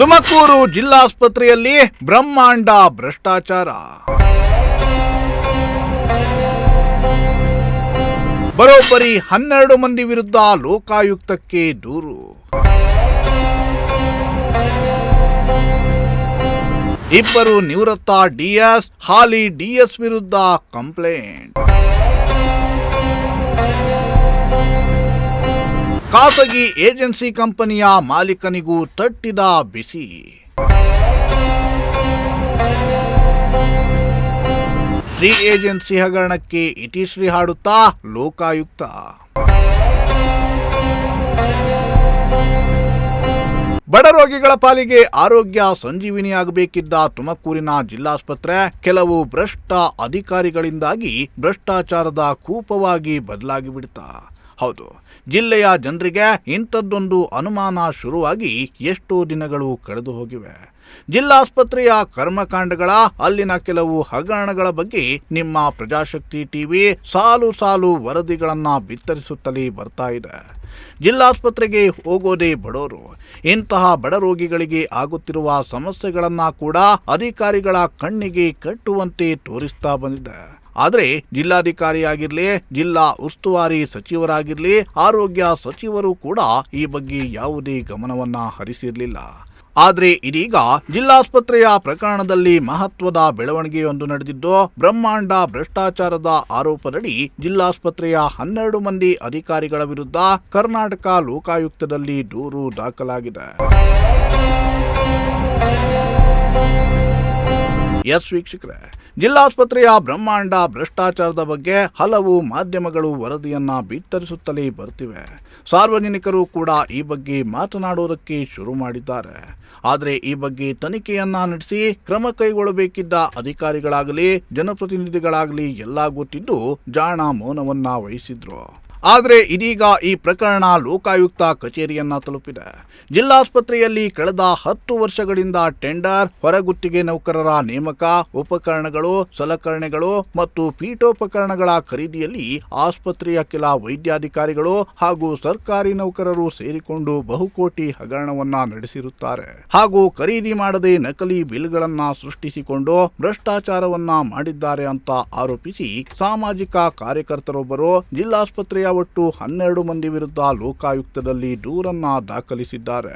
ತುಮಕೂರು ಜಿಲ್ಲಾಸ್ಪತ್ರೆಯಲ್ಲಿ ಬ್ರಹ್ಮಾಂಡ ಭ್ರಷ್ಟಾಚಾರ. ಬರೋಬ್ಬರಿ 12 ಮಂದಿ ವಿರುದ್ಧ ಲೋಕಾಯುಕ್ತಕ್ಕೆ ದೂರು. ಇಬ್ಬರು ನಿವೃತ್ತ ಡಿಎಸ್, ಹಾಲಿ ಡಿಎಸ್ ವಿರುದ್ಧ ಕಂಪ್ಲೇಂಟ್. ಖಾಸಗಿ ಏಜೆನ್ಸಿ ಕಂಪನಿಯ ಮಾಲೀಕನಿಗೂ ತಟ್ಟಿದ ಬಿಸಿ. ಶ್ರೀ ಏಜೆನ್ಸಿ ಹಗರಣಕ್ಕೆ ಇತಿಶ್ರೀ ಹಾಡುತ್ತಾ ಲೋಕಾಯುಕ್ತ. ಬಡ ರೋಗಿಗಳ ಪಾಲಿಗೆ ಆರೋಗ್ಯ ಸಂಜೀವಿನಿಯಾಗಬೇಕಿದ್ದ ತುಮಕೂರಿನ ಜಿಲ್ಲಾಸ್ಪತ್ರೆ ಕೆಲವು ಭ್ರಷ್ಟ ಅಧಿಕಾರಿಗಳಿಂದಾಗಿ ಭ್ರಷ್ಟಾಚಾರದ ಕೂಪವಾಗಿ ಬದಲಾಗಿ ಬಿಡ್ತಾ. ಹೌದು, ಜಿಲ್ಲೆಯ ಜನರಿಗೆ ಇಂಥದ್ದೊಂದು ಅನುಮಾನ ಶುರುವಾಗಿ ಎಷ್ಟೋ ದಿನಗಳು ಕಳೆದು ಹೋಗಿವೆ. ಜಿಲ್ಲಾಸ್ಪತ್ರೆಯ ಕರ್ಮಕಾಂಡಗಳ, ಅಲ್ಲಿನ ಕೆಲವು ಹಗರಣಗಳ ಬಗ್ಗೆ ನಿಮ್ಮ ಪ್ರಜಾಶಕ್ತಿ ಟಿವಿ ಸಾಲು ಸಾಲು ವರದಿಗಳನ್ನು ಬಿತ್ತರಿಸುತ್ತಲೇ ಬರ್ತಾ ಇದೆ. ಜಿಲ್ಲಾಸ್ಪತ್ರೆಗೆ ಹೋಗೋದೇ ಬಡವರು. ಇಂತಹ ಬಡ ರೋಗಿಗಳಿಗೆ ಆಗುತ್ತಿರುವ ಸಮಸ್ಯೆಗಳನ್ನು ಕೂಡ ಅಧಿಕಾರಿಗಳ ಕಣ್ಣಿಗೆ ಕಟ್ಟುವಂತೆ ತೋರಿಸ್ತಾ ಬಂದಿದೆ. ಆದರೆ ಜಿಲ್ಲಾಧಿಕಾರಿಯಾಗಿರಲಿ, ಜಿಲ್ಲಾ ಉಸ್ತುವಾರಿ ಸಚಿವರಾಗಿರಲಿ, ಆರೋಗ್ಯ ಸಚಿವರು ಕೂಡ ಈ ಬಗ್ಗೆ ಯಾವುದೇ ಗಮನವನ್ನ ಹರಿಸಿರಲಿಲ್ಲ. ಆದರೆ ಇದೀಗ ಜಿಲ್ಲಾಸ್ಪತ್ರೆಯ ಪ್ರಕರಣದಲ್ಲಿ ಮಹತ್ವದ ಬೆಳವಣಿಗೆಯೊಂದು ನಡೆದಿದ್ದು, ಬ್ರಹ್ಮಾಂಡ ಭ್ರಷ್ಟಾಚಾರದ ಆರೋಪದಡಿ ಜಿಲ್ಲಾಸ್ಪತ್ರೆಯ 12 ಮಂದಿ ಅಧಿಕಾರಿಗಳ ವಿರುದ್ಧ ಕರ್ನಾಟಕ ಲೋಕಾಯುಕ್ತದಲ್ಲಿ ದೂರು ದಾಖಲಾಗಿದೆ. ಎಸ್ ವೀಕ್ಷಕರೇ, ಜಿಲ್ಲಾಸ್ಪತ್ರೆಯ ಬ್ರಹ್ಮಾಂಡ ಭ್ರಷ್ಟಾಚಾರದ ಬಗ್ಗೆ ಹಲವು ಮಾಧ್ಯಮಗಳು ವರದಿಯನ್ನ ಬಿತ್ತರಿಸುತ್ತಲೇ ಬರ್ತಿವೆ. ಸಾರ್ವಜನಿಕರು ಕೂಡ ಈ ಬಗ್ಗೆ ಮಾತನಾಡುವುದಕ್ಕೆ ಶುರು ಮಾಡಿದ್ದಾರೆ. ಆದರೆ ಈ ಬಗ್ಗೆ ತನಿಖೆಯನ್ನ ನಡೆಸಿ ಕ್ರಮ ಕೈಗೊಳ್ಳಬೇಕಿದ್ದ ಅಧಿಕಾರಿಗಳಾಗಲಿ, ಜನಪ್ರತಿನಿಧಿಗಳಾಗಲಿ ಎಲ್ಲ ಗೊತ್ತಿದ್ದು ಜಾಣ ಮೌನವನ್ನ ವಹಿಸಿದ್ರು. ಆದರೆ ಇದೀಗ ಈ ಪ್ರಕರಣ ಲೋಕಾಯುಕ್ತ ಕಚೇರಿಯನ್ನ ತಲುಪಿದೆ. ಜಿಲ್ಲಾಸ್ಪತ್ರೆಯಲ್ಲಿ ಕಳೆದ 10 ವರ್ಷಗಳಿಂದ ಟೆಂಡರ್, ಹೊರಗುತ್ತಿಗೆ ನೌಕರರ ನೇಮಕ, ಉಪಕರಣಗಳು, ಸಲಕರಣೆಗಳು ಮತ್ತು ಪೀಠೋಪಕರಣಗಳ ಖರೀದಿಯಲ್ಲಿ ಆಸ್ಪತ್ರೆಯ ಕೆಲ ವೈದ್ಯಾಧಿಕಾರಿಗಳು ಹಾಗೂ ಸರ್ಕಾರಿ ನೌಕರರು ಸೇರಿಕೊಂಡು ಬಹುಕೋಟಿ ಹಗರಣವನ್ನ ನಡೆಸಿರುತ್ತಾರೆ. ಹಾಗೂ ಖರೀದಿ ಮಾಡದೆ ನಕಲಿ ಬಿಲ್ಗಳನ್ನ ಸೃಷ್ಟಿಸಿಕೊಂಡು ಭ್ರಷ್ಟಾಚಾರವನ್ನ ಮಾಡಿದ್ದಾರೆ ಅಂತ ಆರೋಪಿಸಿ ಸಾಮಾಜಿಕ ಕಾರ್ಯಕರ್ತರೊಬ್ಬರು ಜಿಲ್ಲಾಸ್ಪತ್ರೆಯ ಒಟ್ಟು 12 ಮಂದಿ ವಿರುದ್ಧ ಲೋಕಾಯುಕ್ತದಲ್ಲಿ ದೂರನ್ನ ದಾಖಲಿಸಿದ್ದಾರೆ.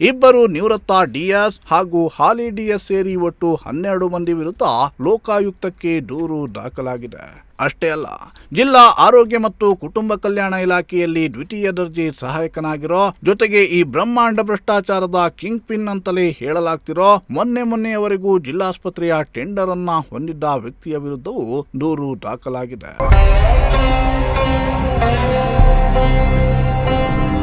ಇಬ್ಬರು ನಿವೃತ್ತ ಡಿಎಸ್ ಹಾಗೂ ಹಾಲಿ ಡಿಎಸ್ ಸೇರಿ ಒಟ್ಟು 12 ಮಂದಿ ವಿರುದ್ಧ ಲೋಕಾಯುಕ್ತಕ್ಕೆ ದೂರು ದಾಖಲಾಗಿದೆ. ಅಷ್ಟೇ ಅಲ್ಲ, ಜಿಲ್ಲಾ ಆರೋಗ್ಯ ಮತ್ತು ಕುಟುಂಬ ಕಲ್ಯಾಣ ಇಲಾಖೆಯಲ್ಲಿ ದ್ವಿತೀಯ ದರ್ಜೆ ಸಹಾಯಕನಾಗಿರೋ, ಜೊತೆಗೆ ಈ ಬ್ರಹ್ಮಾಂಡ ಭ್ರಷ್ಟಾಚಾರದ ಕಿಂಗ್ ಪಿನ್ ಅಂತಲೇ ಹೇಳಲಾಗ್ತಿರೋ, ಮೊನ್ನೆಯವರೆಗೂ ಜಿಲ್ಲಾಸ್ಪತ್ರೆಯ ಟೆಂಡರ್ ಅನ್ನ ಹೊಂದಿದ್ದ ವ್ಯಕ್ತಿಯ ವಿರುದ್ಧವೂ ದೂರು ದಾಖಲಾಗಿದೆ.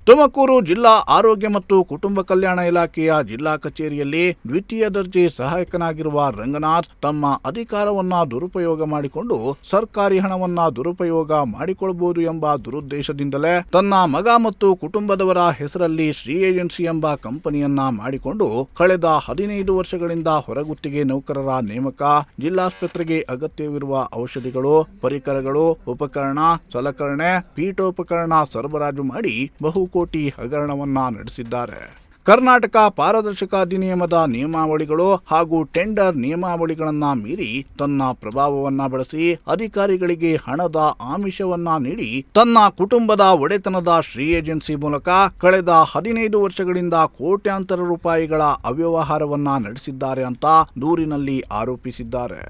ತುಮಕೂರು ಜಿಲ್ಲಾ ಆರೋಗ್ಯ ಮತ್ತು ಕುಟುಂಬ ಕಲ್ಯಾಣ ಇಲಾಖೆಯ ಜಿಲ್ಲಾ ಕಚೇರಿಯಲ್ಲಿ ದ್ವಿತೀಯ ದರ್ಜೆ ಸಹಾಯಕನಾಗಿರುವ ರಂಗನಾಥ್ ತಮ್ಮ ಅಧಿಕಾರವನ್ನ ದುರುಪಯೋಗ ಮಾಡಿಕೊಂಡು ಸರ್ಕಾರಿ ಹಣವನ್ನ ದುರುಪಯೋಗ ಮಾಡಿಕೊಳ್ಳಬಹುದು ಎಂಬ ದುರುದ್ದೇಶದಿಂದಲೇ ತನ್ನ ಮಗ ಮತ್ತು ಕುಟುಂಬದವರ ಹೆಸರಲ್ಲಿ ಶ್ರೀ ಏಜೆನ್ಸಿ ಎಂಬ ಕಂಪನಿಯನ್ನ ಮಾಡಿಕೊಂಡು ಕಳೆದ 15 ವರ್ಷಗಳಿಂದ ಹೊರಗುತ್ತಿಗೆ ನೌಕರರ ನೇಮಕ, ಜಿಲ್ಲಾಸ್ಪತ್ರೆಗೆ ಅಗತ್ಯವಿರುವ ಔಷಧಿಗಳು, ಪರಿಕರಗಳು, ಉಪಕರಣ, ಸಲಕರಣೆ, ಪೀಠೋಪಕರಣ ಸರಬರಾಜು ಮಾಡಿ ಬಹುಕೋಟಿ ಹಗರಣವನ್ನ ನಡೆಸಿದ್ದಾರೆ. ಕರ್ನಾಟಕ ಪಾರದರ್ಶಕ ಅಧಿನಿಯಮದ ನಿಯಮಾವಳಿಗಳು ಹಾಗೂ ಟೆಂಡರ್ ನಿಯಮಾವಳಿಗಳನ್ನ ಮೀರಿ ತನ್ನ ಪ್ರಭಾವವನ್ನ ಬಳಸಿ ಅಧಿಕಾರಿಗಳಿಗೆ ಹಣದ ಆಮಿಷವನ್ನ ನೀಡಿ ತನ್ನ ಕುಟುಂಬದ ಒಡೆತನದ ಶ್ರೀ ಏಜೆನ್ಸಿ ಮೂಲಕ ಕಳೆದ 15 ವರ್ಷಗಳಿಂದ ಕೋಟ್ಯಾಂತರ ರೂಪಾಯಿಗಳ ಅವ್ಯವಹಾರವನ್ನ ನಡೆಸಿದ್ದಾರೆ ಅಂತ ದೂರಿನಲ್ಲಿ ಆರೋಪಿಸಿದ್ದಾರೆ.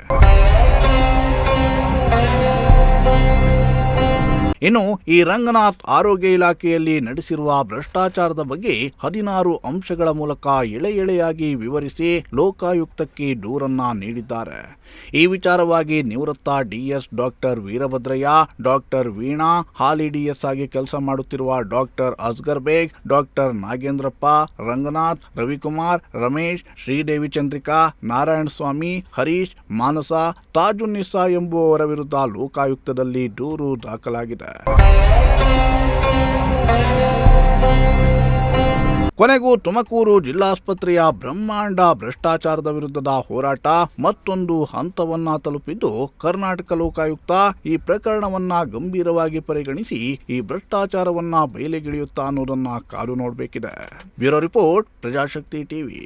ಇನ್ನು ಈ ರಂಗನಾಥ್ ಆರೋಗ್ಯ ಇಲಾಖೆಯಲ್ಲಿ ನಡೆಸಿರುವ ಭ್ರಷ್ಟಾಚಾರದ ಬಗ್ಗೆ 16 ಅಂಶಗಳ ಮೂಲಕ ಎಳೆಯಾಗಿ ವಿವರಿಸಿ ಲೋಕಾಯುಕ್ತಕ್ಕೆ ದೂರನ್ನ ನೀಡಿದ್ದಾರೆ. ಈ ವಿಚಾರವಾಗಿ ನಿವೃತ್ತ DS doctor Veerabhadrayya, doctor Veena, ಹಾಲಿ ಡಿಎಸ್ ಆಗಿ ಕೆಲಸ ಮಾಡುತ್ತಿರುವ ಡಾಕ್ಟರ್ ಅಸ್ಗರ್ ಬೇಗ್, ಡಾಕ್ಟರ್ ನಾಗೇಂದ್ರಪ್ಪ, ರಂಗನಾಥ್, ರವಿಕುಮಾರ್, ರಮೇಶ್, ಶ್ರೀದೇವಿ ಚಂದ್ರಿಕಾ, ನಾರಾಯಣ ಸ್ವಾಮಿ, ಹರೀಶ್, ಮಾನಸ, ತಾಜುನ್ನಿಸಾ ಎಂಬುವವರ ವಿರುದ್ಧ ಲೋಕಾಯುಕ್ತದಲ್ಲಿ ದೂರು ದಾಖಲಾಗಿದೆ. ಕೊನೆಗೂ ತುಮಕೂರು ಜಿಲ್ಲಾಸ್ಪತ್ರೆಯ ಬ್ರಹ್ಮಾಂಡ ಭ್ರಷ್ಟಾಚಾರದ ವಿರುದ್ಧದ ಹೋರಾಟ ಮತ್ತೊಂದು ಹಂತವನ್ನ ತಲುಪಿದ್ದು, ಕರ್ನಾಟಕ ಲೋಕಾಯುಕ್ತ ಈ ಪ್ರಕರಣವನ್ನ ಗಂಭೀರವಾಗಿ ಪರಿಗಣಿಸಿ ಈ ಭ್ರಷ್ಟಾಚಾರವನ್ನ ಬಯಲಿಗಿಳಿಯುತ್ತಾ ಅನ್ನೋದನ್ನ ಕಾದು ನೋಡಬೇಕಿದೆ. Bureau report, Prajashakti TV.